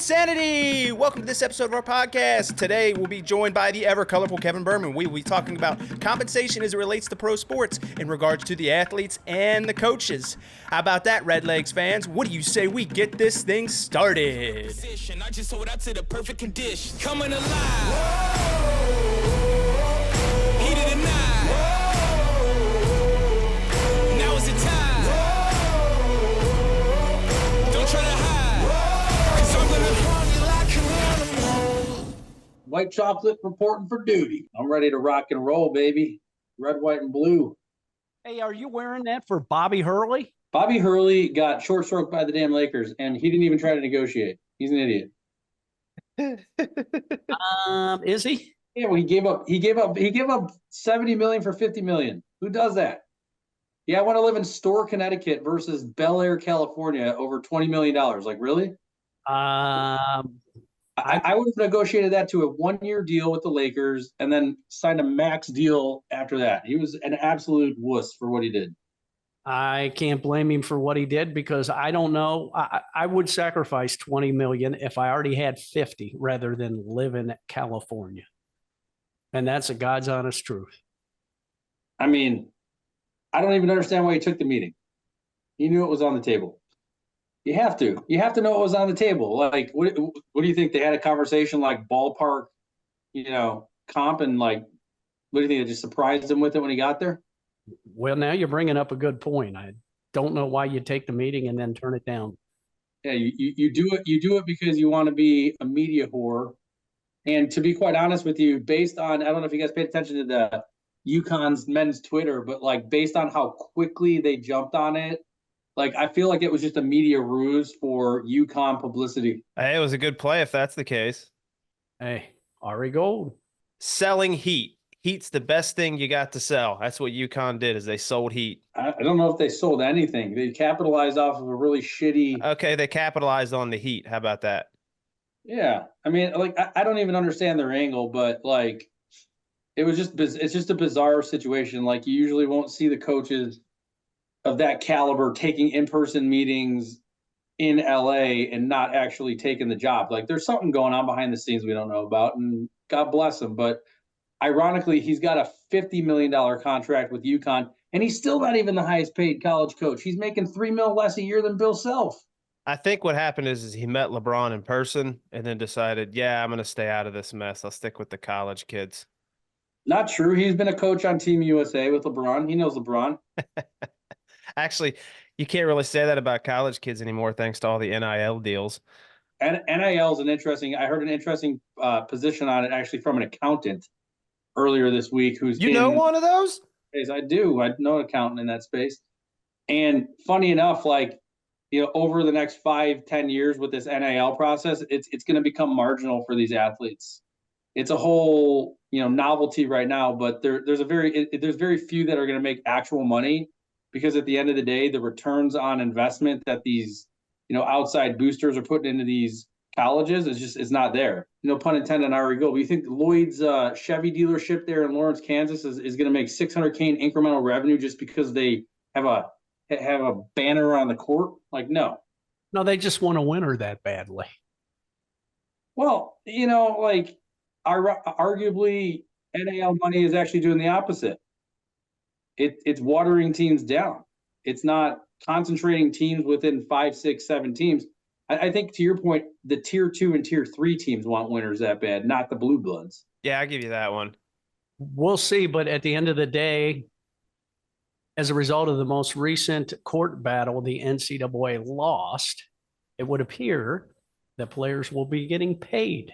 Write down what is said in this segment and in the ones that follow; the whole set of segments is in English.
CinSanity! Welcome to this episode of our podcast. Today we'll be joined by the ever colorful Kevin Berman. We will be talking about compensation as it relates to pro sports in regards to the athletes and the coaches. How about that, Redlegs fans? What do you say we get this thing started? I just hold out to the perfect condition. Coming alive. Heat of the night. Now is the time. Don't try to hide. 'Cause I'm gonna harm you like an animal. White chocolate reporting for duty. I'm ready to rock and roll, baby. Red, white, and blue. Hey, are you wearing that for Bobby Hurley? Bobby Hurley got short stroked by the damn Lakers, and he didn't even try to negotiate. He's an idiot. Is he? Yeah, well, he gave up 70 million for 50 million. Who does that? Yeah, I want to live in Store, Connecticut versus Bel Air, California over $20 million. Like, really? I I would have negotiated that to a 1-year deal with the Lakers and then signed a max deal after that. He was an absolute wuss for what he did. can't blame him for what he did because I don't know. I would sacrifice 20 million if I already had 50 rather than live in California. And that's a God's honest truth. I mean, I don't even understand why he took the meeting. He knew it was on the table. You have to know it was on the table. Like, what do you think? They had a conversation like ballpark, comp, and like, what do you think? They just surprised him with it when he got there? Well, now you're bringing up a good point. I don't know why you take the meeting and then turn it down. Yeah, you do it. You do it because you want to be a media whore. And to be quite honest with you, based on, I don't know if you guys paid attention to the UConn's men's Twitter, but like based on how quickly they jumped on it, like I feel like it was just a media ruse for UConn publicity. Hey, it was a good play if that's the case. Hey, Ari Gold. Selling heat. Heat's the best thing you got to sell. That's what UConn did, is they sold heat. I don't know if they sold anything. They capitalized off of a really shitty. Okay, they capitalized on the heat. How about that? Yeah, I mean, like I don't even understand their angle, but like it's just a bizarre situation. Like you usually won't see the coaches of that caliber taking in-person meetings in LA and not actually taking the job. Like there's something going on behind the scenes we don't know about, and God bless him. But ironically, he's got a $50 million contract with UConn, and he's still not even the highest paid college coach. He's making $3 million less a year than Bill Self. I think what happened is he met LeBron in person and then decided, yeah, I'm going to stay out of this mess. I'll stick with the college kids. Not true. He's been a coach on Team USA with LeBron. He knows LeBron. Actually, you can't really say that about college kids anymore, thanks to all the NIL deals. And NIL is I heard an interesting position on it actually from an accountant earlier this week. You know one of those? I do. I know an accountant in that space. And funny enough, like, over the next 5-10 years with this NIL process, it's going to become marginal for these athletes. It's a whole, novelty right now, but there's very few that are going to make actual money, because at the end of the day, the returns on investment that these, outside boosters are putting into these colleges is not there. No pun intended on Ari Gold. You think Lloyd's Chevy dealership there in Lawrence, Kansas is going to make $600K in incremental revenue just because they have a banner on the court? Like, no, they just want to win her that badly. Well, like arguably NIL money is actually doing the opposite. It's watering teams down. It's not concentrating teams within 5, 6, 7 teams. I think to your point, the tier 2 and tier 3 teams want winners that bad, not the blue bloods. Yeah, I'll give you that one. We'll see. But at the end of the day, as a result of the most recent court battle the NCAA lost, it would appear that players will be getting paid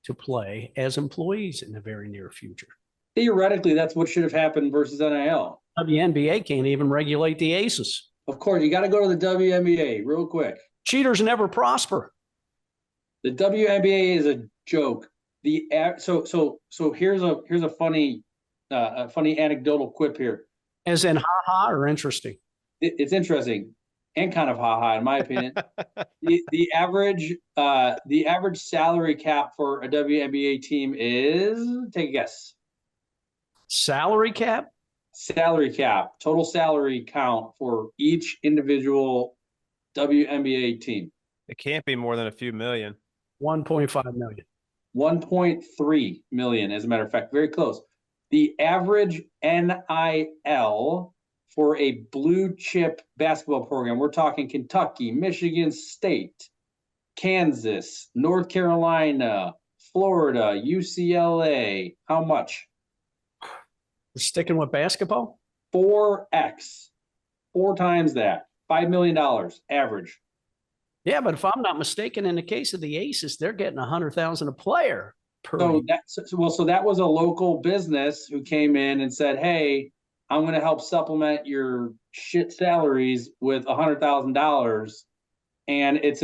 to play as employees in the very near future. Theoretically, that's what should have happened versus NIL. WNBA can't even regulate the aces. Of course, you got to go to the WNBA real quick. Cheaters never prosper. The WNBA is a joke. So here's a funny anecdotal quip here. As in ha-ha or interesting? It's interesting and kind of ha-ha, in my opinion. the average salary cap for a WNBA team is, take a guess. Salary cap? Salary cap. Total salary count for each individual WNBA team. It can't be more than a few million. 1.5 million. 1.3 million, as a matter of fact, very close. The average NIL for a blue chip basketball program, we're talking Kentucky, Michigan State, Kansas, North Carolina, Florida, UCLA. How much? We're sticking with basketball? 4x, 4 times that. $5 million average. Yeah, but if I'm not mistaken, in the case of the Aces, they're getting 100,000 a player per year. So that was a local business who came in and said, "Hey, I'm going to help supplement your shit salaries with $100,000," and it's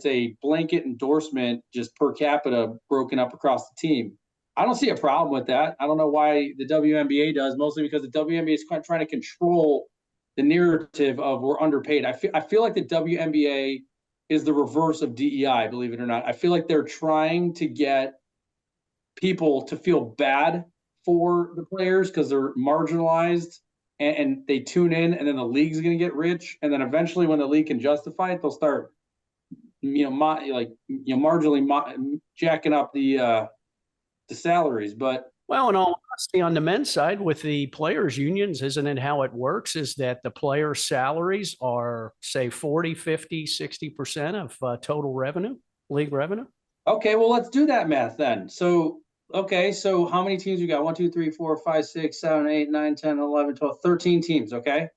a blanket endorsement just per capita broken up across the team. I don't see a problem with that. I don't know why the WNBA does, mostly because the WNBA is trying to control the narrative of we're underpaid. I feel like the WNBA is the reverse of DEI, believe it or not. I feel like they're trying to get people to feel bad for the players because they're marginalized and they tune in, and then the league's going to get rich. And then eventually when the league can justify it, they'll start, marginally jacking up the salaries. But well, in all honesty, on the men's side with the players' unions, isn't it how it works is that the players' salaries are, say, 40, 50, 60% of total revenue, league revenue? Okay, well, let's do that math then. So how many teams you got? 1, 2, 3, 4, 5, 6, 7, 8, 9, 10, 11, 12, 13 teams, okay?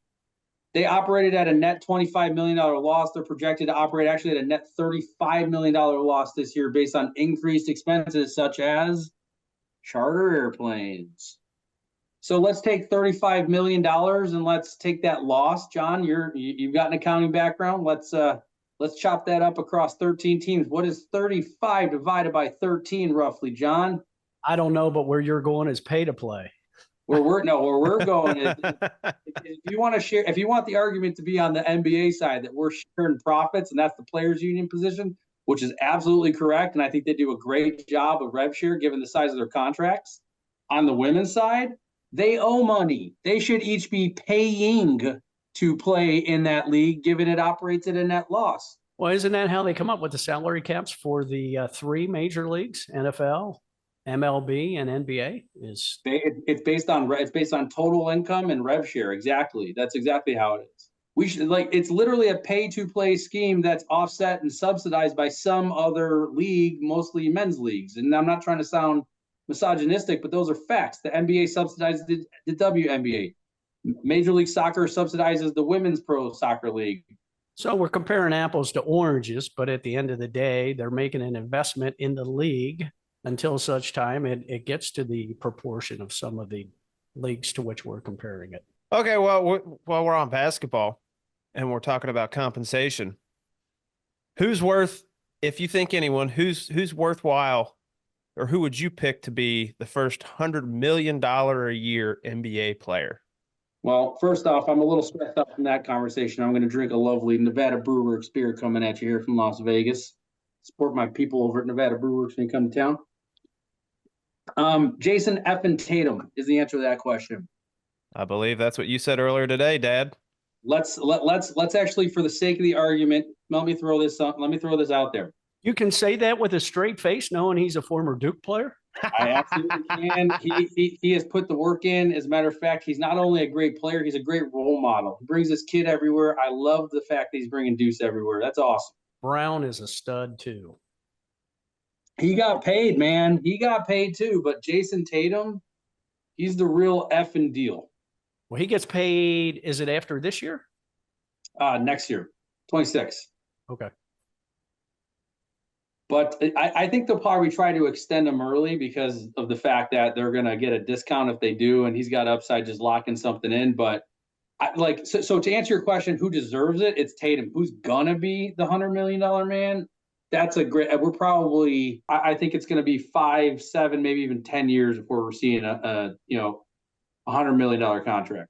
They operated at a net $25 million loss. They're projected to operate actually at a net $35 million loss this year based on increased expenses such as charter airplanes. So let's take $35 million and let's take that loss. John, you've got an accounting background. Let's chop that up across 13 teams. What is 35 divided by 13 roughly, John? I don't know, but where you're going is pay to play. Where we're going is if you want the argument to be on the NBA side that we're sharing profits and that's the players union position, which is absolutely correct. And I think they do a great job of rev share given the size of their contracts. On the women's side, they owe money. They should each be paying to play in that league, given it operates at a net loss. Well, isn't that how they come up with the salary caps for the 3 major leagues, NFL, MLB, and NBA? It's based on total income and rev share. Exactly. That's exactly how it is. It's literally a pay to play scheme that's offset and subsidized by some other league, mostly men's leagues. And I'm not trying to sound misogynistic, but those are facts. The NBA subsidizes the WNBA. Major League Soccer subsidizes the Women's Pro Soccer League. So we're comparing apples to oranges, but at the end of the day, they're making an investment in the league until such time it gets to the proportion of some of the leagues to which we're comparing it. Okay, well, while we're on basketball and we're talking about compensation, if you think anyone, who's worthwhile, or who would you pick to be the first $100 million a year NBA player? Well, first off, I'm a little stressed out from that conversation. I'm going to drink a lovely Nevada Brewworks beer coming at you here from Las Vegas. Support my people over at Nevada Brewworks when you come to town. Jason Effin Tatum is the answer to that question. I believe that's what you said earlier today, Dad. Let's actually, for the sake of the argument, let me throw this out there. You can say that with a straight face, knowing he's a former Duke player? I absolutely can. He has put the work in. As a matter of fact, he's not only a great player, he's a great role model. He brings this kid everywhere. I love the fact that he's bringing Deuce everywhere. That's awesome. Brown is a stud, too. He got paid, man. He got paid, too. But Jason Tatum, he's the real effing deal. Well, he gets paid, is it after this year? Next year, 26. Okay. But I think they'll probably try to extend him early because of the fact that they're going to get a discount if they do, and he's got upside just locking something in. But so to answer your question, who deserves it? It's Tatum. Who's gonna be the $100 million man? That's a great. We're probably. I think it's going to be 5, 7, maybe even 10 years before we're seeing a $100 million contract.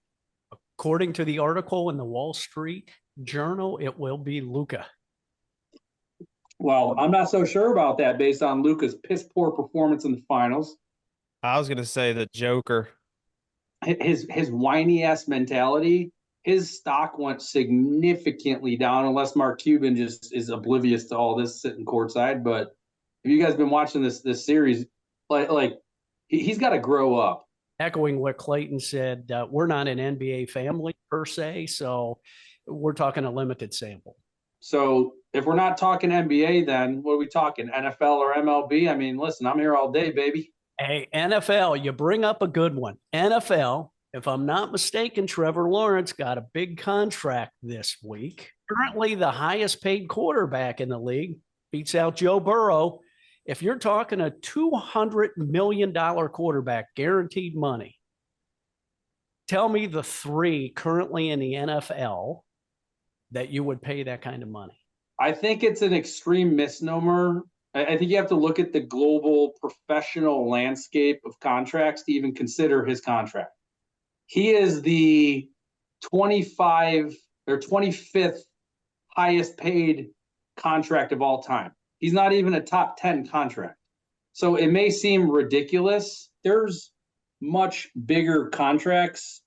According to the article in the Wall Street Journal, it will be Luka. Well, I'm not so sure about that based on Luka's piss poor performance in the finals. I was going to say the Joker. His whiny ass mentality, his stock went significantly down unless Mark Cuban just is oblivious to all this sitting courtside. But Have you guys been watching this series? Like he's got to grow up. Echoing what Clayton said, we're not an NBA family per se, so we're talking a limited sample. So if we're not talking NBA, then what are we talking? NFL or MLB? I mean, listen, I'm here all day, baby. Hey, NFL, you bring up a good one. NFL, if I'm not mistaken, Trevor Lawrence got a big contract this week. Currently the highest paid quarterback in the league, beats out Joe Burrow. If you're talking a $200 million quarterback, guaranteed money, tell me the three currently in the NFL that you would pay that kind of money. I think it's an extreme misnomer. I think you have to look at the global professional landscape of contracts to even consider his contract. He is the 25 or 25th highest paid contract of all time. He's not even a top 10 contract. So it may seem ridiculous. There's much bigger contracts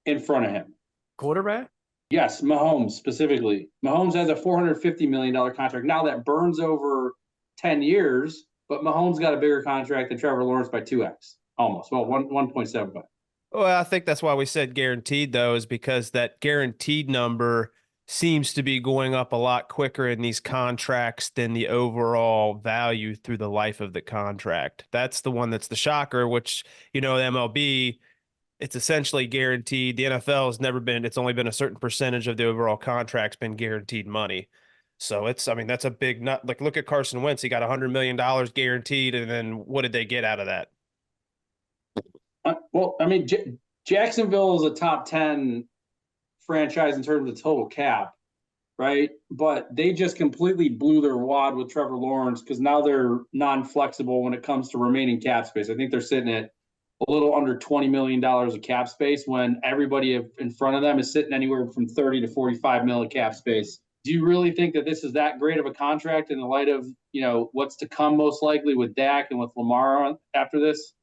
in front of him. Quarterback? Yes, Mahomes specifically. Mahomes has a $450 million contract. Now that burns over 10 years, but Mahomes got a bigger contract than Trevor Lawrence by 2x, almost. Well, 1.75. Well, I think that's why we said guaranteed, though, is because that guaranteed number seems to be going up a lot quicker in these contracts than the overall value through the life of the contract. That's the one that's the shocker, which, the MLB, it's essentially guaranteed. The NFL has never been, it's only been a certain percentage of the overall contract's been guaranteed money. So that's a big nut. Like, look at Carson Wentz. He got $100 million guaranteed. And then what did they get out of that? Jacksonville is a top 10 franchise in terms of total cap, right? But they just completely blew their wad with Trevor Lawrence because now they're non-flexible when it comes to remaining cap space. I think they're sitting at a little under $20 million of cap space when everybody in front of them is sitting anywhere from 30 to 45 million cap space. Do you really think that this is that great of a contract in the light of, what's to come most likely with Dak and with Lamar after this?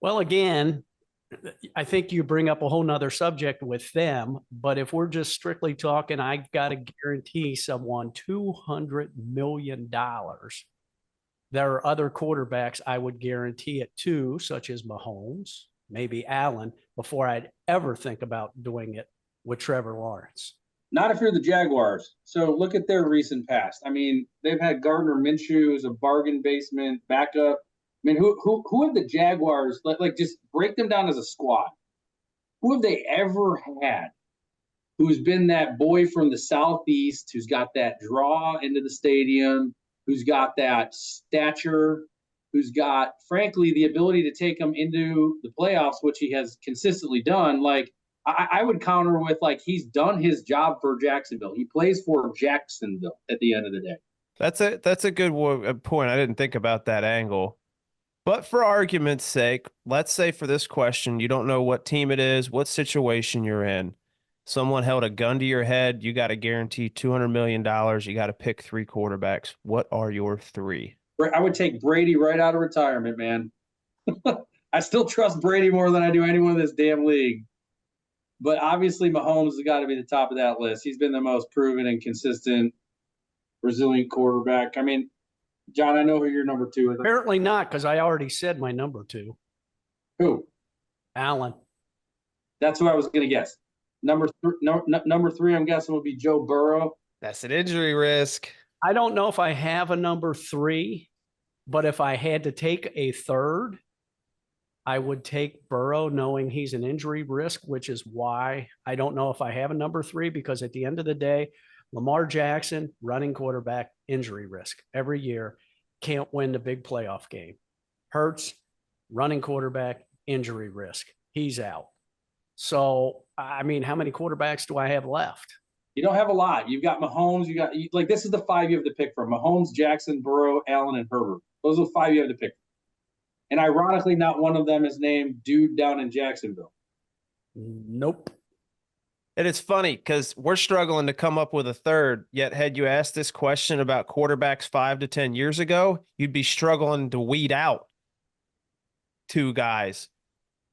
Well, again, I think you bring up a whole nother subject with them, but if we're just strictly talking, I got to guarantee someone $200 million. There are other quarterbacks I would guarantee it to, such as Mahomes, maybe Allen, before I'd ever think about doing it with Trevor Lawrence. Not if you're the Jaguars. So look at their recent past. I mean, they've had Gardner Minshew as a bargain basement backup. I mean, who have the Jaguars, like just break them down as a squad? Who have they ever had who's been that boy from the Southeast, who's got that draw into the stadium, who's got that stature, who's got, frankly, the ability to take them into the playoffs, which he has consistently done? Like, I would counter with, like, he's done his job for Jacksonville. He plays for Jacksonville at the end of the day. That's a good point. I didn't think about that angle. But for argument's sake, let's say for this question, you don't know what team it is, what situation you're in. Someone held a gun to your head. You got to guarantee $200 million. You got to pick three quarterbacks. What are your three? I would take Brady right out of retirement, man. I still trust Brady more than I do anyone in this damn league. But obviously, Mahomes has got to be the top of that list. He's been the most proven and consistent, resilient quarterback. I mean, John, I know who your number two is. Apparently not, because I already said my number two. Who? Allen. That's who I was going to guess. Number three, I'm guessing, would be Joe Burrow. That's an injury risk. I don't know if I have a number three, but if I had to take a third, I would take Burrow, knowing he's an injury risk, which is why I don't know if I have a number three, because at the end of the day, Lamar Jackson, running quarterback, injury risk every year, can't win the big playoff game. Hurts, running quarterback, injury risk. He's out. So, I mean, how many quarterbacks do I have left? You don't have a lot. You've got Mahomes. This is the five you have to pick from: Mahomes, Jackson, Burrow, Allen, and Herbert. Those are the five you have to pick from. And ironically, not one of them is named dude down in Jacksonville. Nope. And it's funny because we're struggling to come up with a third, yet had you asked this question about quarterbacks 5 to 10 years ago, you'd be struggling to weed out two guys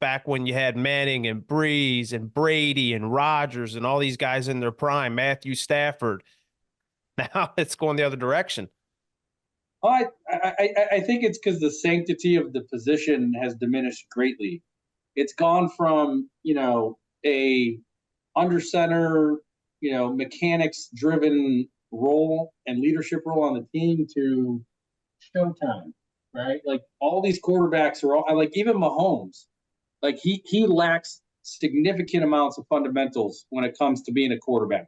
back when you had Manning and Breeze and Brady and Rodgers and all these guys in their prime, Matthew Stafford. Now it's going the other direction. I think it's because the sanctity of the position has diminished greatly. It's gone from, a under center, mechanics driven role and leadership role on the team to showtime, right? Like all these quarterbacks are all like even Mahomes, like he lacks significant amounts of fundamentals when it comes to being a quarterback.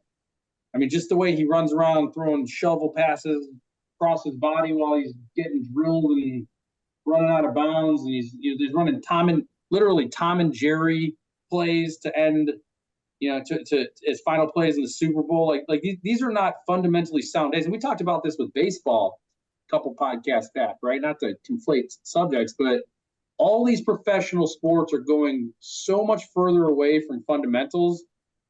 I mean, just the way he runs around throwing shovel passes across his body while he's getting drilled and running out of bounds, and he's running literally Tom and Jerry plays to end, to his final plays in the Super Bowl. Like these are not fundamentally sound days. And we talked about this with baseball a couple podcasts back, right? Not to conflate subjects, but all these professional sports are going so much further away from fundamentals.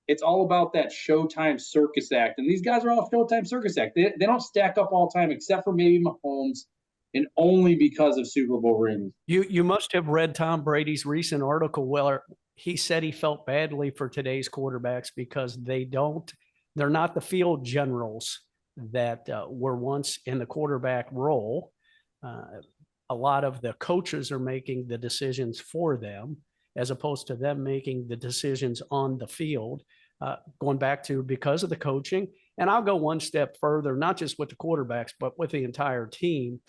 It's all about that Showtime circus act. And these guys are all Showtime circus act. They don't stack up all time except for maybe Mahomes, and only because of Super Bowl rings. You must have read Tom Brady's recent article where he said he felt badly for today's quarterbacks because they're not the field generals that were once in the quarterback role. A lot of the coaches are making the decisions for them as opposed to them making the decisions on the field, going back to because of the coaching. And I'll go one step further, not just with the quarterbacks, but with the entire team.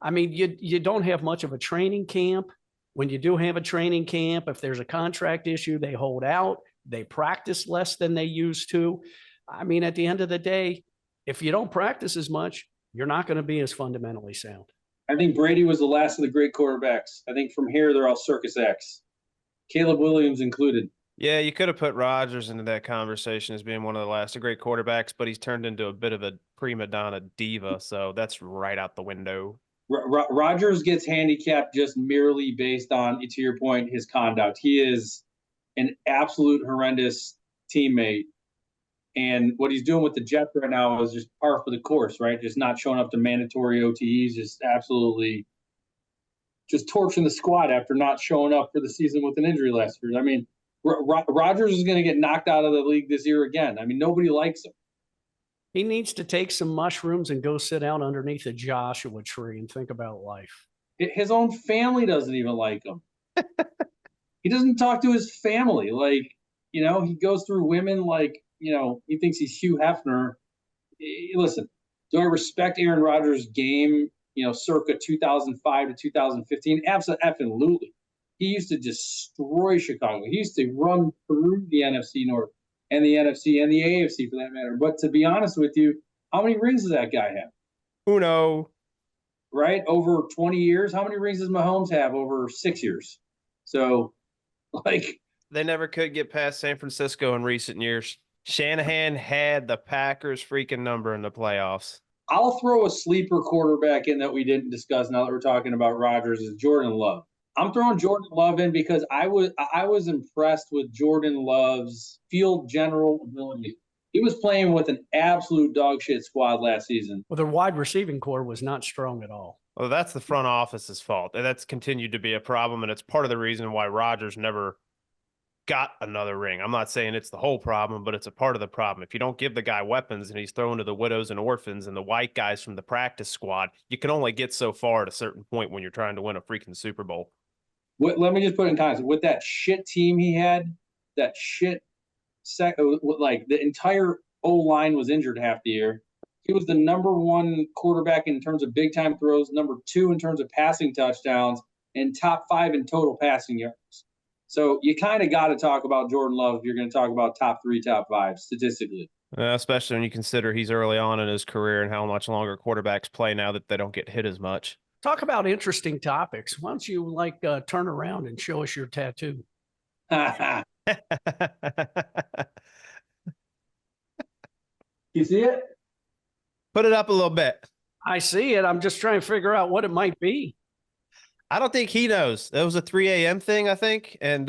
I mean, you don't have much of a training camp. When you do have a training camp, if there's a contract issue, they hold out. They practice less than they used to. I mean, at the end of the day, if you don't practice as much, you're not going to be as fundamentally sound. I think Brady was the last of the great quarterbacks. I think from here, they're all circus acts, Caleb Williams included. Yeah, you could have put Rodgers into that conversation as being one of the last of great quarterbacks, but he's turned into a bit of a prima donna diva, so that's right out the window. Rodgers gets handicapped just merely based on, to your point, his conduct. He is an absolute horrendous teammate. And what he's doing with the Jets right now is just par for the course, right? Just not showing up to mandatory OTEs, just absolutely just torching the squad after not showing up for the season with an injury last year. I mean, Rodgers is going to get knocked out of the league this year again. I mean, nobody likes him. He needs to take some mushrooms and go sit out underneath a Joshua tree and think about life. His own family doesn't even like him. He doesn't talk to his family. Like, he goes through women like, he thinks he's Hugh Hefner. Listen, do I respect Aaron Rodgers' game, circa 2005 to 2015? Absolutely. He used to destroy Chicago. He used to run through the NFC North and the NFC and the AFC for that matter. But to be honest with you, how many rings does that guy have? Uno. Right? Over 20 years? How many rings does Mahomes have over 6 years? So, they never could get past San Francisco in recent years. Shanahan had the Packers' freaking number in the playoffs. I'll throw a sleeper quarterback in that we didn't discuss now that we're talking about Rodgers is Jordan Love. I'm throwing Jordan Love in because I was impressed with Jordan Love's field general ability. He was playing with an absolute dog shit squad last season. Well, their wide receiving core was not strong at all. Well, that's the front office's fault. And that's continued to be a problem, and it's part of the reason why Rodgers never got another ring. I'm not saying it's the whole problem, but it's a part of the problem. If you don't give the guy weapons and he's thrown to the widows and orphans and the white guys from the practice squad, you can only get so far at a certain point when you're trying to win a freaking Super Bowl. Let me just put it in context. With that shit team he had, that shit the entire O-line was injured half the year. He was the number one quarterback in terms of big-time throws, number two in terms of passing touchdowns, and top 5 in total passing yards. So you kind of got to talk about Jordan Love if you're going to talk about top 3, top 5 statistically. Especially when you consider he's early on in his career and how much longer quarterbacks play now that they don't get hit as much. Talk about interesting topics. Why don't you turn around and show us your tattoo? You see it? Put it up a little bit. I see it. I'm just trying to figure out what it might be. I don't think he knows. That was a 3 a.m. thing, I think. And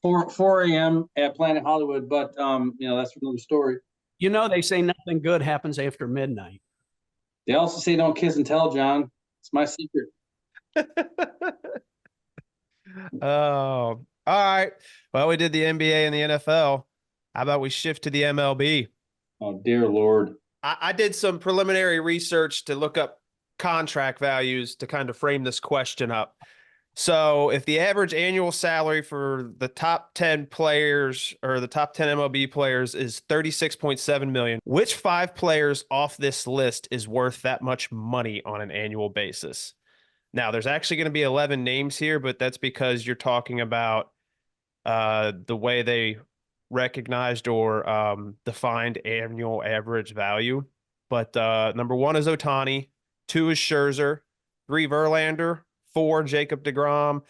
4 a.m. at Planet Hollywood, but that's another story. They say nothing good happens after midnight. They also say don't kiss and tell, John. It's my secret. Oh, all right. Well, we did the NBA and the NFL. How about we shift to the MLB? Oh, dear Lord. I did some preliminary research to look up contract values to kind of frame this question up. So if the average annual salary for the top 10 players or the top 10 MLB players is 36.7 million, which 5 players off this list is worth that much money on an annual basis? Now, there's actually going to be 11 names here, but that's because you're talking about the way they recognized or defined annual average value. But number 1 is Ohtani, 2 is Scherzer, 3 Verlander, 4 Jacob deGrom,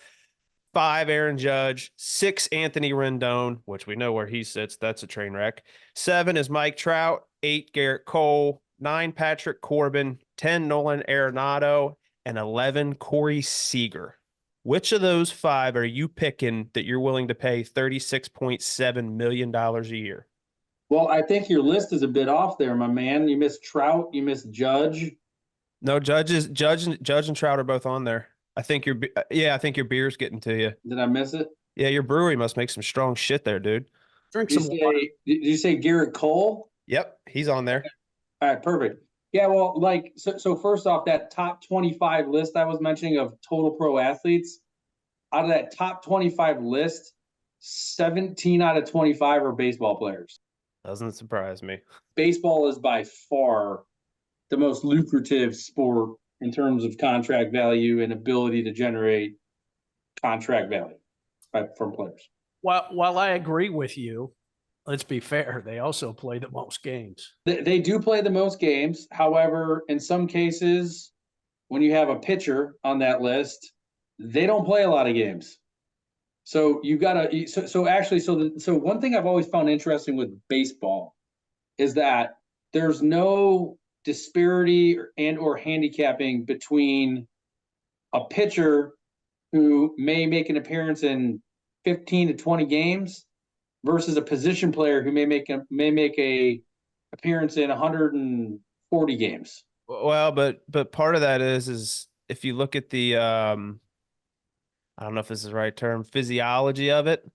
5 Aaron Judge, 6 Anthony Rendon, which we know where he sits. That's a train wreck. 7 is Mike Trout, 8 Garrett Cole, 9 Patrick Corbin, 10 Nolan Arenado, and 11 Corey Seager. Which of those 5 are you picking that you're willing to pay $36.7 million a year? Well, I think your list is a bit off there, my man. You missed Trout, you missed Judge. No, Judge and Trout are both on there. I think I think your beer's getting to you. Did I miss it? Yeah, your brewery must make some strong shit there, dude. Drink Did some you water. say, did you say Garrett Cole? Yep, he's on there. All right, perfect. Yeah, well, like, so first off, that top 25 list I was mentioning of total pro athletes, out of that top 25 list, 17 out of 25 are baseball players. Doesn't surprise me. Baseball is by far the most lucrative sport in terms of contract value and ability to generate contract value from players. While I agree with you, let's be fair, they also play the most games. They do play the most games. However, in some cases, when you have a pitcher on that list, they don't play a lot of games. So you gotta. So one thing I've always found interesting with baseball is that there's no disparity or handicapping between a pitcher who may make an appearance in 15 to 20 games versus a position player who may make a appearance in 140 games. Well, but part of that is if you look at the I don't know if this is the right term, physiology of it,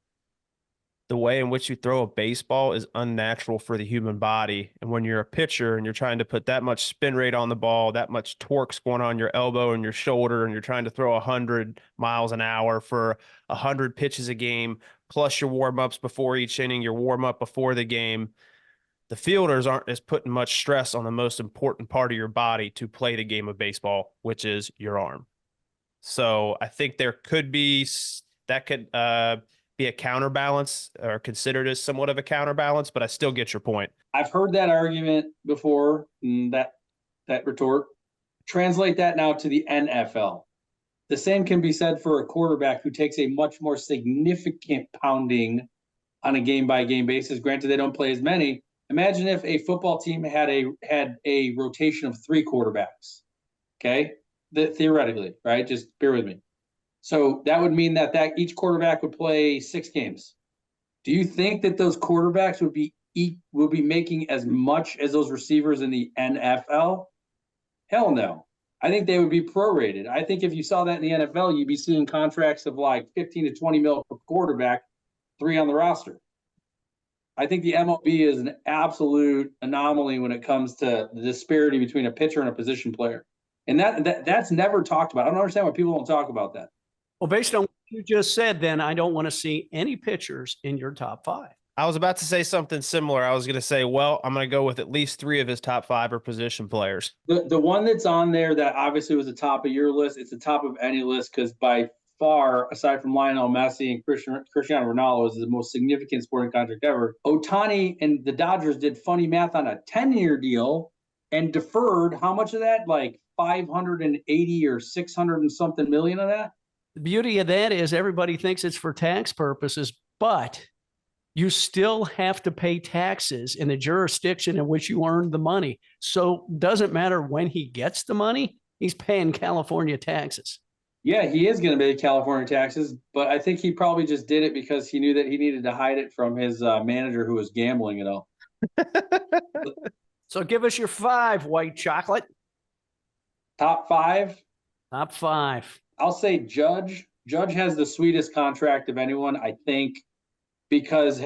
the way in which you throw a baseball is unnatural for the human body. And when you're a pitcher and you're trying to put that much spin rate on the ball, that much torque's going on your elbow and your shoulder, and you're trying to throw 100 miles an hour for 100 pitches a game, plus your warm-ups before each inning, your warm-up before the game, the fielders aren't as putting much stress on the most important part of your body to play the game of baseball, which is your arm. So I think there could be that could be a counterbalance or considered as somewhat of a counterbalance, but I still get your point. I've heard that argument before, that retort. Translate that now to the NFL. The same can be said for a quarterback who takes a much more significant pounding on a game-by-game basis. Granted, they don't play as many. Imagine if a football team had a rotation of 3 quarterbacks. Okay? Theoretically, right? Just bear with me. So that would mean that each quarterback would play 6 games. Do you think that those quarterbacks would be making as much as those receivers in the NFL? Hell no. I think they would be prorated. I think if you saw that in the NFL, you'd be seeing contracts of like 15 to 20 mil per quarterback, 3 on the roster. I think the MLB is an absolute anomaly when it comes to the disparity between a pitcher and a position player. And that's never talked about. I don't understand why people don't talk about that. Well, based on what you just said, then I don't want to see any pitchers in your top 5. I was about to say something similar. I was going to say, well, I'm going to go with at least 3 of his top 5 are position players. The one that's on there that obviously was the top of your list, it's the top of any list because by far, aside from Lionel Messi and Cristiano Ronaldo, is the most significant sporting contract ever. Ohtani and the Dodgers did funny math on a 10-year deal and deferred how much of that? Like 580 or 600 and something million of that? The beauty of that is everybody thinks it's for tax purposes, but you still have to pay taxes in the jurisdiction in which you earned the money. So it doesn't matter when he gets the money, he's paying California taxes. Yeah, he is going to pay California taxes, but I think he probably just did it because he knew that he needed to hide it from his manager who was gambling it all. So give us your 5, white chocolate. Top 5? Top 5. I'll say Judge. Judge has the sweetest contract of anyone, I think, because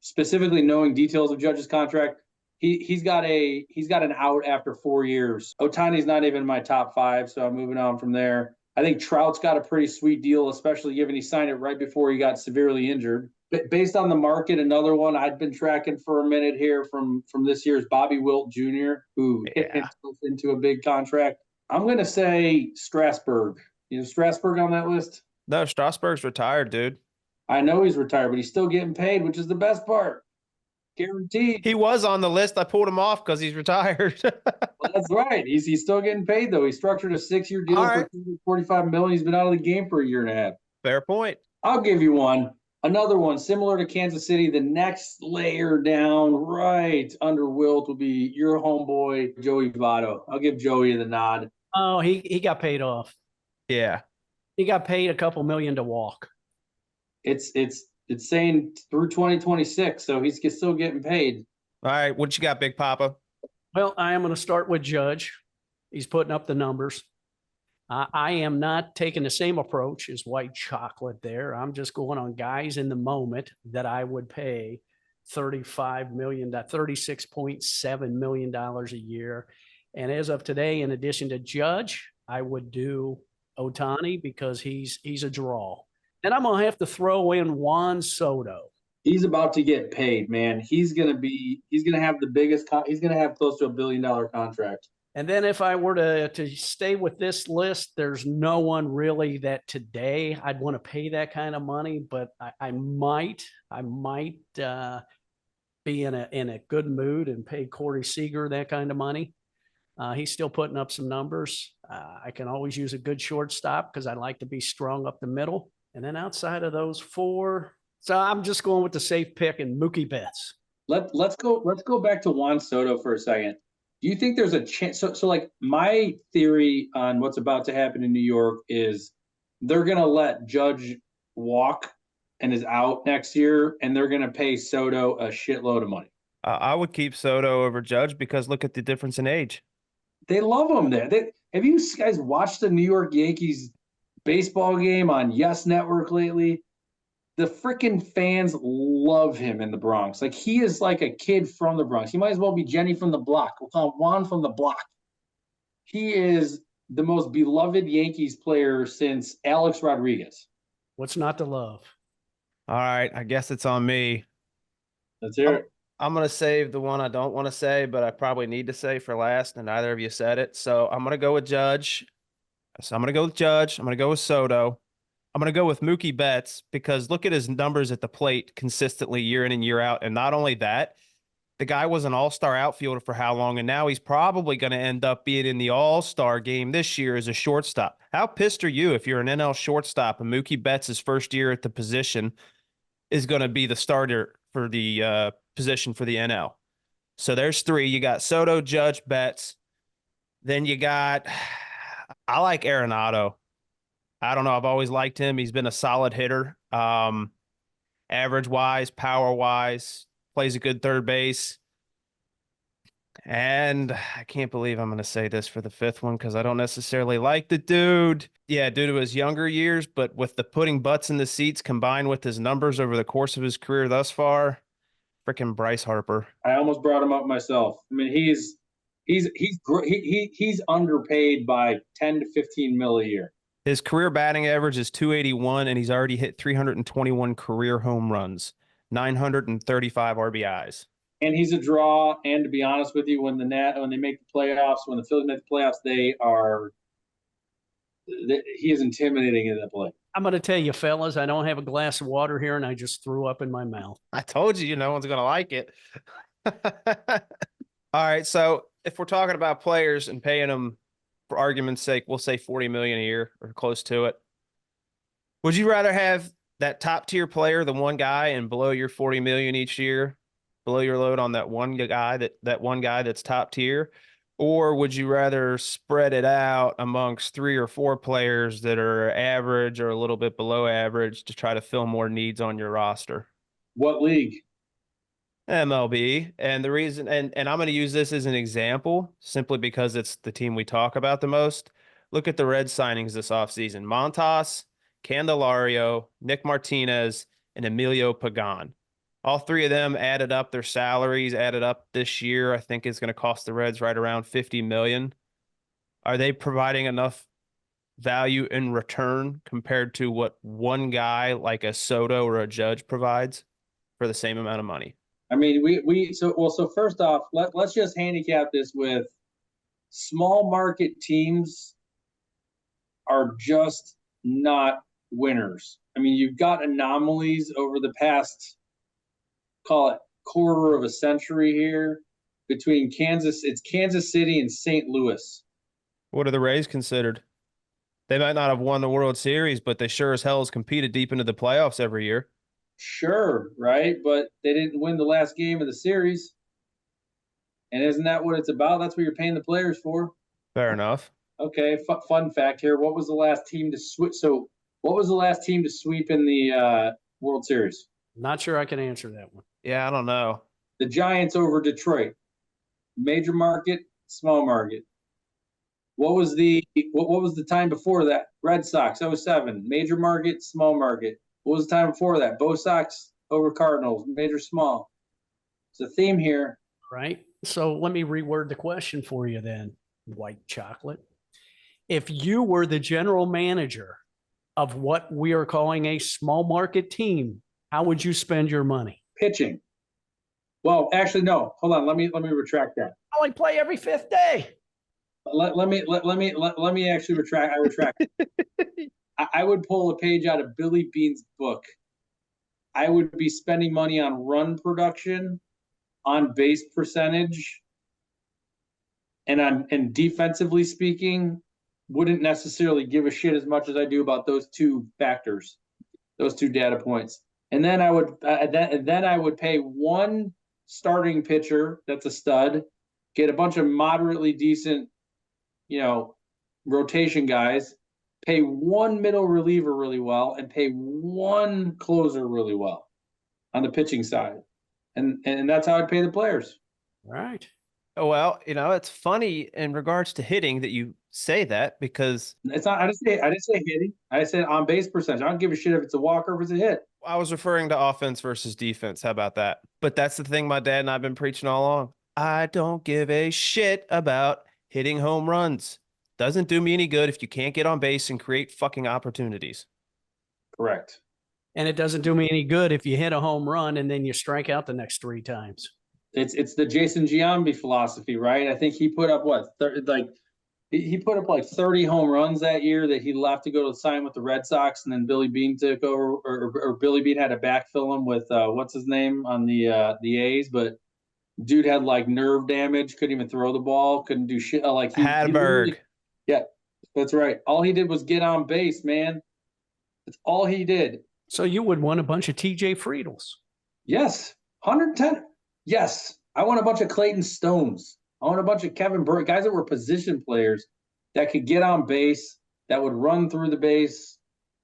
specifically knowing details of Judge's contract, he's got an out after 4 years. Otani's not even in my top 5, so I'm moving on from there. I think Trout's got a pretty sweet deal, especially given he signed it right before he got severely injured. But based on the market, another one I'd been tracking for a minute here from this year's Bobby Wilt Jr., who hit himself into a big contract. I'm going to say Strasburg. You know Strasburg on that list? No, Strasburg's retired, dude. I know he's retired, but he's still getting paid, which is the best part. Guaranteed. He was on the list. I pulled him off because he's retired. Well, that's right. He's still getting paid though. He structured a 6-year deal for $45 million. He's been out of the game for a year and a half. Fair point. I'll give you one. Another one similar to Kansas City. The next layer down, right under Wilt, will be your homeboy Joey Votto. I'll give Joey the nod. Oh, he got paid off. Yeah. He got paid a couple million to walk. It's saying through 2026, so he's still getting paid. All right. What you got, Big Papa? Well, I am going to start with Judge. He's putting up the numbers. I am not taking the same approach as White Chocolate there. I'm just going on guys in the moment that I would pay $35 million, $36.7 million a year. And as of today, in addition to Judge, I would do Otani because he's a draw. And I'm going to have to throw in Juan Soto. He's about to get paid, man. He's going to have the biggest, he's going to have close to $1 billion contract. And then if I were to stay with this list, there's no one really that today I'd want to pay that kind of money, but I might be in a good mood and pay Corey Seager that kind of money. He's still putting up some numbers. I can always use a good shortstop because I like to be strong up the middle. And then outside of those 4, so I'm just going with the safe pick and Mookie Betts. Let's go back to Juan Soto for a second. Do you think there's a chance? So like my theory on what's about to happen in New York is they're going to let Judge walk and is out next year, and they're going to pay Soto a shitload of money. I would keep Soto over Judge because look at the difference in age. They love him there. Have you guys watched the New York Yankees baseball game on Yes Network lately? The freaking fans love him in the Bronx. Like, he is like a kid from the Bronx. He might as well be Jenny from the block. We'll call him Juan from the block. He is the most beloved Yankees player since Alex Rodriguez. What's not to love? All right. I guess it's on me. Let's hear it. I'm going to save the one I don't want to say, but I probably need to say for last, and neither of you said it. So I'm going to go with Judge. So I'm going to go with Judge. I'm going to go with Soto. I'm going to go with Mookie Betts because look at his numbers at the plate consistently year in and year out. And not only that, the guy was an all-star outfielder for how long? And now he's probably going to end up being in the all-star game this year as a shortstop. How pissed are you if you're an NL shortstop and Mookie Betts' first year at the position is going to be the starter for the position for the NL? So there's 3. You got Soto, Judge, Betts. Then you got, I like Arenado. I don't know. I've always liked him. He's been a solid hitter. Average-wise, power-wise, plays a good third base. And I can't believe I'm going to say this for the 5th one because I don't necessarily like the dude. Yeah, due to his younger years, but with the putting butts in the seats combined with his numbers over the course of his career thus far, freaking Bryce Harper. I almost brought him up myself. I mean, he's underpaid by 10 to 15 mil a year. His career batting average is 281, and he's already hit 321 career home runs, 935 RBIs. And he's a draw. And to be honest with you, when they make the playoffs, when the Phillies make the playoffs, he is intimidating in the play. I'm going to tell you, fellas, I don't have a glass of water here, and I just threw up in my mouth. I told you, no one's going to like it. All right, so if we're talking about players and paying them, for argument's sake, we'll say $40 million a year or close to it. Would you rather have that top tier player, the one guy, and below your $40 million each year, below your load on that one guy that's top tier, or would you rather spread it out amongst 3 or 4 players that are average or a little bit below average to try to fill more needs on your roster? What league? MLB. And the reason, and I'm going to use this as an example simply because it's the team we talk about the most. Look at the Reds signings this offseason. Montas, Candelario, Nick Martinez, and Emilio Pagan. All three of them added up, their salaries added up this year. I think it's going to cost the Reds right around $50 million. Are they providing enough value in return compared to what one guy like a Soto or a Judge provides for the same amount of money? I mean, so first off, let's just handicap this with small market teams are just not winners. I mean, you've got anomalies over the past, call it quarter of a century here between it's Kansas City and St. Louis. What are the Rays considered? They might not have won the World Series, but they sure as hell has competed deep into the playoffs every year. Sure, right? But they didn't win the last game of the series. And isn't that what it's about? That's what you're paying the players for. Fair enough. Okay, fun fact here. What was the last team to switch? So what was the last team to sweep in the World Series? Not sure I can answer that one. Yeah, I don't know. The Giants over Detroit. Major market, small market. What was the time before that? Red Sox 07. Major market, small market. What was the time before that? Bo Sox over Cardinals, major, small. It's a theme here. Right. So let me reword the question for you then, white chocolate. If you were the general manager of what we are calling a small market team, how would you spend your money? Pitching. Well, actually, no. Hold on. Let me retract that. I only play every fifth day. Let me actually retract. I retract. I would pull a page out of Billy Bean's book. I would be spending money on run production, on base percentage, and defensively speaking, wouldn't necessarily give a shit as much as I do about those two factors, those two data points. And then I would pay one starting pitcher that's a stud, get a bunch of moderately decent, rotation guys, pay one middle reliever really well, and pay one closer really well on the pitching side. And that's how I'd pay the players. Right. Oh, well, it's funny in regards to hitting that you say that because it's not. I didn't say hitting. I said on base percentage. I don't give a shit if it's a walk or if it's a hit. I was referring to offense versus defense. How about that? But that's the thing my dad and I've been preaching all along. I don't give a shit about hitting home runs. Doesn't do me any good if you can't get on base and create fucking opportunities. Correct. And it doesn't do me any good if you hit a home run and then you strike out the next 3 times. It's the Jason Giambi philosophy, right? I think he put up he put up like 30 home runs that year that he left to go to sign with the Red Sox, and then Billy Bean took over, or Billy Bean had to backfill him with what's his name on the A's, but dude had like nerve damage, couldn't even throw the ball, couldn't do shit. Hadberg. Yeah, that's right. All he did was get on base, man. That's all he did. So you would want a bunch of TJ Friedels. Yes. 110. Yes. I want a bunch of Clayton Stones. I want a bunch of Kevin Burke, guys that were position players that could get on base, that would run through the base,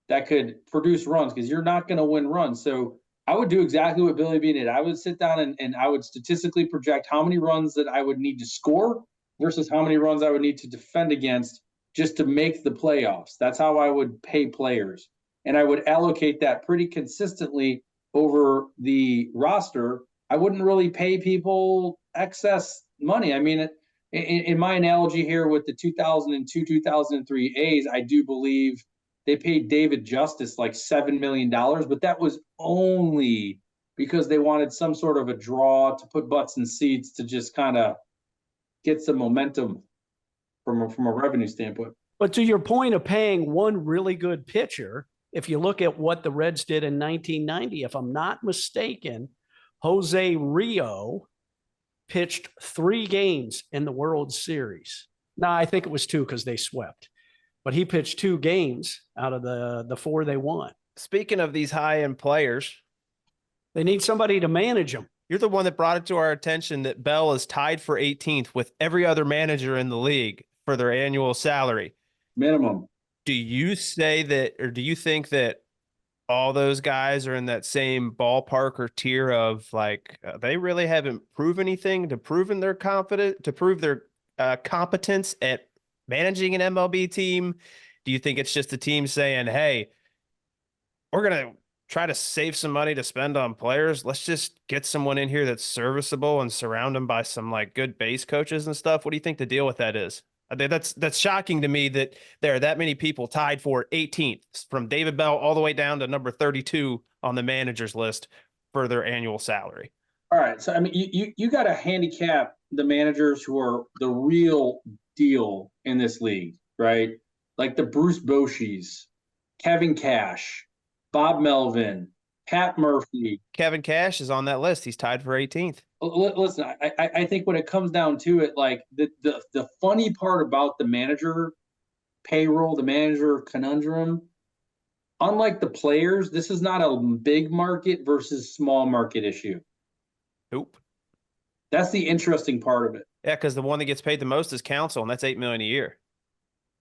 that could produce runs, because you're not going to win runs. So I would do exactly what Billy Bean did. I would sit down and I would statistically project how many runs that I would need to score versus how many runs I would need to defend against just to make the playoffs. That's how I would pay players. And I would allocate that pretty consistently over the roster. I wouldn't really pay people excess money. I mean, in my analogy here with the 2002, 2003 A's, I do believe they paid David Justice like $7 million, but that was only because they wanted some sort of a draw to put butts in seats to just kind of get some momentum from a revenue standpoint. But to your point of paying one really good pitcher, if you look at what the Reds did in 1990, if I'm not mistaken, Jose Rio pitched 3 games in the World Series. Now, I think it was 2 because they swept. But he pitched 2 games out of the 4 they won. Speaking of these high-end players, they need somebody to manage them. You're the one that brought it to our attention that Bell is tied for 18th with every other manager in the league for their annual salary. Minimum. Do you say that, or do you think that all those guys are in that same ballpark or tier of like, they really haven't proven anything to prove their competence at managing an MLB team? Do you think it's just a team saying, hey, we're going to try to save some money to spend on players. Let's just get someone in here that's serviceable and surround them by some like good base coaches and stuff. What do you think the deal with that is? I think that's shocking to me that there are that many people tied for 18th, from David Bell all the way down to number 32 on the managers list for their annual salary. All right. So, I mean, you got to handicap the managers who are the real deal in this league, right? Like the Bruce Boschis, Kevin Cash, Bob Melvin, Pat Murphy. Kevin Cash is on that list. He's tied for 18th. Listen, I think when it comes down to it, like the funny part about the manager payroll, the manager conundrum, unlike the players, this is not a big market versus small market issue. Nope. That's the interesting part of it. Yeah, because the one that gets paid the most is Council, and that's $8 million a year.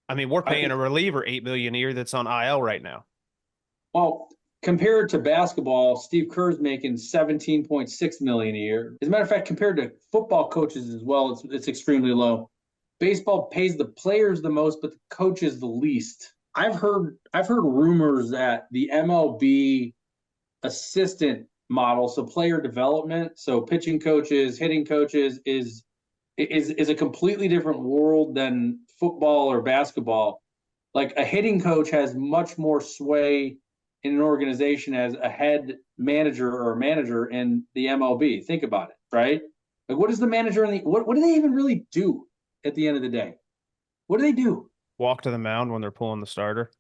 I mean, we're paying a reliever $8 million a year that's on IL right now. Well, compared to basketball, Steve Kerr's making $17.6 million a year. As a matter of fact, compared to football coaches as well, it's extremely low. Baseball pays the players the most, but the coaches the least. I've heard rumors that the MLB assistant model, so player development, so pitching coaches, hitting coaches, is a completely different world than football or basketball. Like a hitting coach has much more sway in an organization as a head manager or a manager in the MLB. Think about it, right? Like, what is the manager in the what do they even really do at the end of the day? What do they do? Walk to the mound when they're pulling the starter.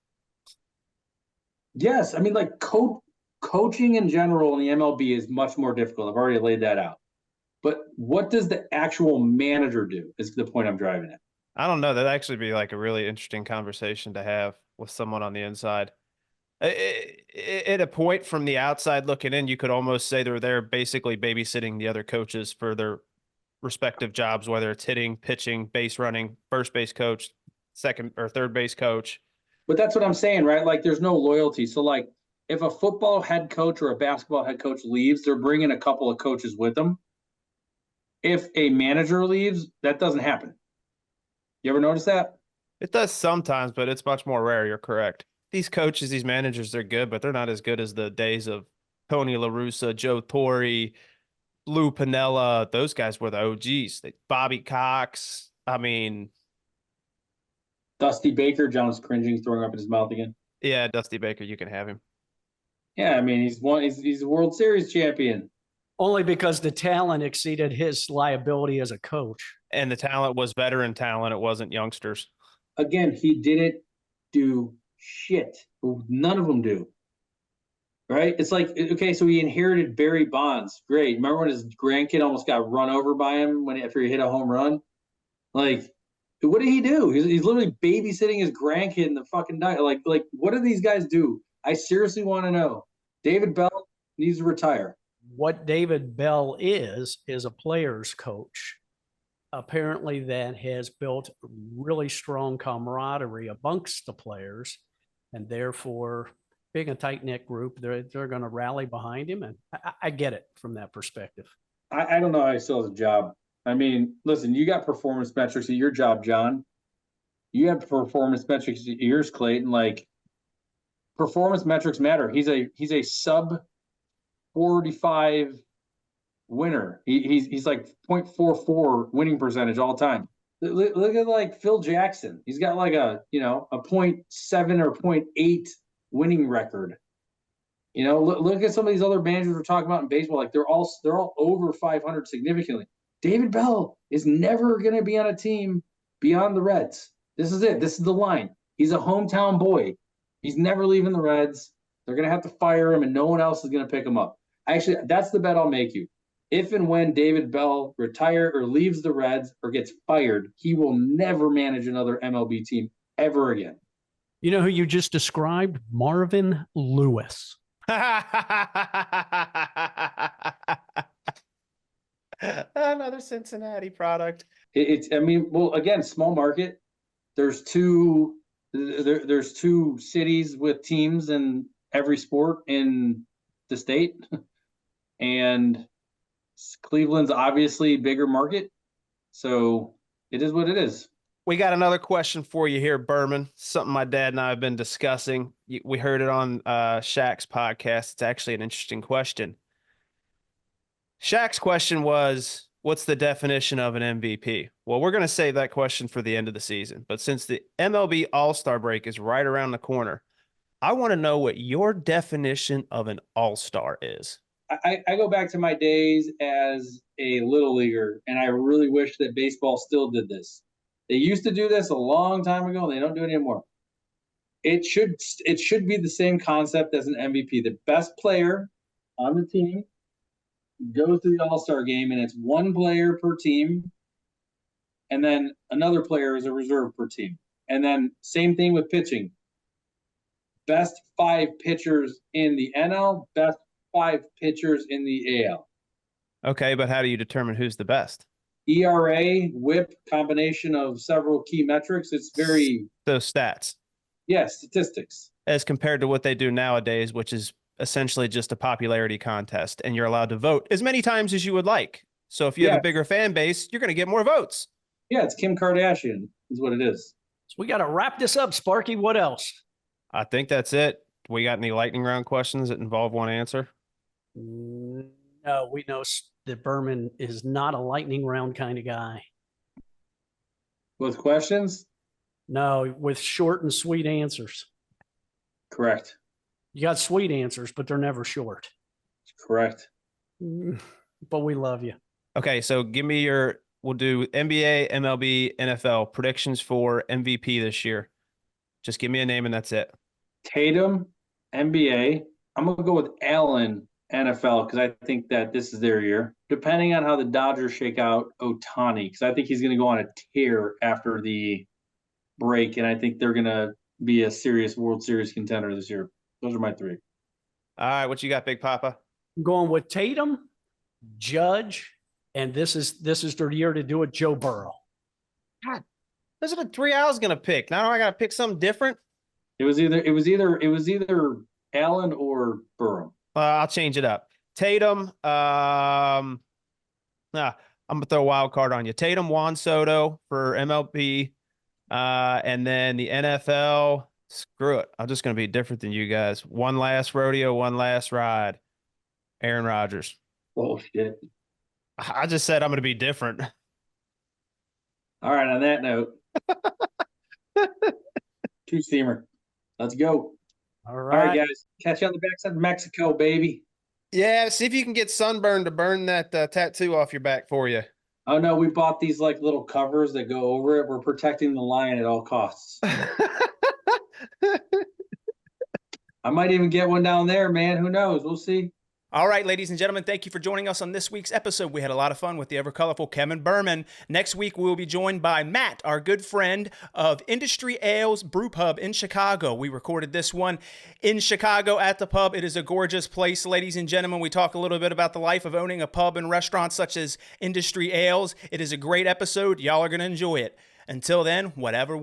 Yes, I mean, like coaching in general in the MLB is much more difficult. I've already laid that out. But what does the actual manager do is the point I'm driving at. I don't know. That'd actually be like a really interesting conversation to have with someone on the inside. At a point from the outside looking in, you could almost say they're basically babysitting the other coaches for their respective jobs, whether it's hitting, pitching, base running, first base coach, second or third base coach. But that's what I'm saying, right? Like there's no loyalty. So like if a football head coach or a basketball head coach leaves, they're bringing a couple of coaches with them. If a manager leaves, that doesn't happen. You ever notice that? It does sometimes, but it's much more rare. You're correct. These coaches, these managers, they're good, but they're not as good as the days of Tony La Russa, Joe Torre, Lou Piniella. Those guys were the OGs. Bobby Cox. I mean, Dusty Baker. John's cringing, throwing up in his mouth again. Yeah, Dusty Baker, you can have him. Yeah, I mean, he's a World Series champion. Only because the talent exceeded his liability as a coach. And the talent was veteran talent. It wasn't youngsters. Again, he didn't do shit. None of them do. Right? It's like, okay, so he inherited Barry Bonds. Great. Remember when his grandkid almost got run over by him after he hit a home run? Like, what did he do? He's literally babysitting his grandkid in the fucking night. Like, what do these guys do? I seriously want to know. David Bell needs to retire. What David Bell is a player's coach. Apparently that has built really strong camaraderie amongst the players, and therefore being a tight-knit group, they're going to rally behind him. And I get it from that perspective. I don't know how he still has a job. I mean, listen, you got performance metrics at your job, John. You have performance metrics at yours, Clayton. Like, performance metrics matter. He's a sub 45 winner. He's like 0.44 winning percentage all time. Look at like Phil Jackson. He's got like a 0.7 or 0.8 winning record. Look at some of these other managers we're talking about in baseball. Like they're all over 500 significantly. David Bell is never going to be on a team beyond the Reds. This is it. This is the line. He's a hometown boy. He's never leaving the Reds. They're going to have to fire him, and no one else is going to pick him up. Actually, that's the bet I'll make you. If and when David Bell retires or leaves the Reds or gets fired, he will never manage another MLB team ever again. You know who you just described? Marvin Lewis. Another Cincinnati product. Again, small market. There's two cities with teams in every sport in the state, and Cleveland's obviously bigger market, so it is what it is. We got another question for you here, Berman. Something my dad and I have been discussing. We heard it on Shaq's podcast. It's actually an interesting question. Shaq's question was, what's the definition of an MVP? Well, we're going to save that question for the end of the season. But since the MLB All-Star break is right around the corner, I want to know what your definition of an All-Star is. I go back to my days as a little leaguer, and I really wish that baseball still did this. They used to do this a long time ago, and they don't do it anymore. It should be the same concept as an MVP. The best player on the team goes to the All-Star game, and it's one player per team, and then another player is a reserve per team. And then same thing with pitching. Best 5 pitchers in the NL, best 5 pitchers in the AL. Okay, but how do you determine who's the best? ERA, WHIP, combination of several key metrics. It's very Those stats. statistics. As compared to what they do nowadays, which is essentially just a popularity contest, and you're allowed to vote as many times as you would like. So if you have a bigger fan base, you're going to get more votes. Yeah, it's Kim Kardashian is what it is. So we got to wrap this up, Sparky. What else? I think that's it. We got any lightning round questions that involve one answer? No, we know that Berman is not a lightning round kind of guy. With questions? No, with short and sweet answers. Correct. You got sweet answers, but they're never short. Correct. But we love you. Okay, so give me we'll do NBA, MLB, NFL predictions for MVP this year. Just give me a name and that's it. Tatum, NBA. I'm going to go with Allen, NFL, because I think that this is their year. Depending on how the Dodgers shake out Ohtani, because I think he's going to go on a tear after the break, and I think they're going to be a serious World Series contender this year. Those are my 3. All right, what you got, Big Papa? I'm going with Tatum, Judge, and this is their year to do it, Joe Burrow. God, those are the 3 I was going to pick. Now I got to pick something different. It was either Allen or Burrow. I'll change it up. Tatum. I'm gonna throw a wild card on you. Tatum, Juan Soto for MLB, and then the NFL. Screw it. I'm just gonna be different than you guys. One last rodeo, one last ride. Aaron Rodgers. Oh shit! I just said I'm gonna be different. All right. On that note, 2-steamer. Let's go. All All right. right, guys. Catch you on the backside of Mexico, baby. Yeah, see if you can get sunburn to burn that tattoo off your back for you. Oh no, we bought these like little covers that go over it. We're protecting the lion at all costs. I might even get one down there, man. Who knows? We'll see. All right, ladies and gentlemen, thank you for joining us on this week's episode. We had a lot of fun with the ever colorful Kevin Berman. Next week, we will be joined by Matt, our good friend of Industry Ales Brew Pub in Chicago. We recorded this one in Chicago at the pub. It is a gorgeous place, ladies and gentlemen. We talk a little bit about the life of owning a pub and restaurant such as Industry Ales. It is a great episode. Y'all are going to enjoy it. Until then, whatever.